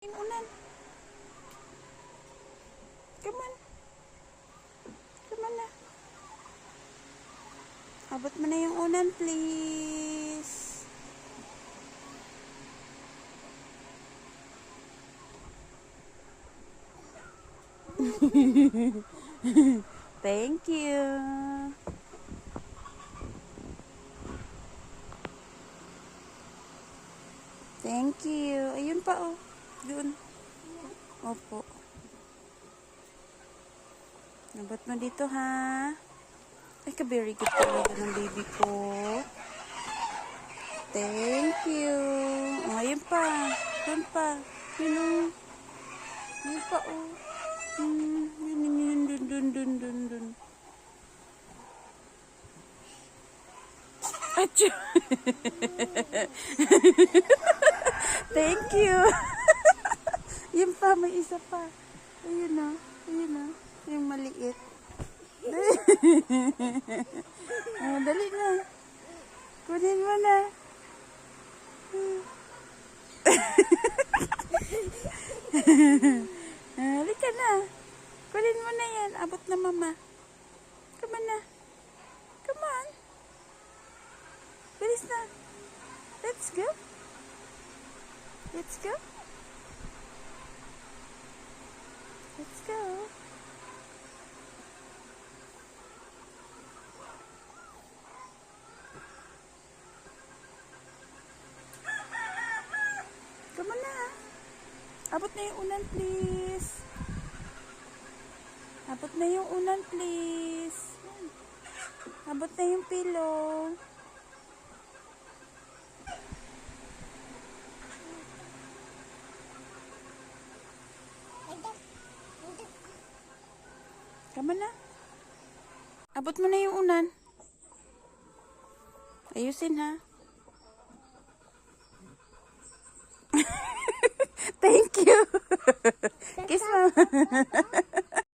Yung unan. Come on. Come on na. Abot mo na yung unan, please. Thank you. Thank you. Ayun pa, oh. Doon. Opo. Abot mo dito, ha? Ay, ka-very good talaga ng baby ko. Thank you. Oh, ayun pa. Doon pa. Yun, oh. Ayun pa, oh. Yun, dun. Achoo! Thank you. Yun pa, may isa pa. Ayun na. Ayun na. Yung maliit. Oh, dali na. Kunin mo na. Halika na. Kunin mo na yan. Abot na mama. Come on na. Come on. Bilis na. Let's go. Let's go. Let's go. Come on na. Abot na yung unan, please. Abot na yung unan, please. Abot na yung pillow. Come on na. Abot mo na yung unan. Ayusin, ha. Thank you. Kiss mo.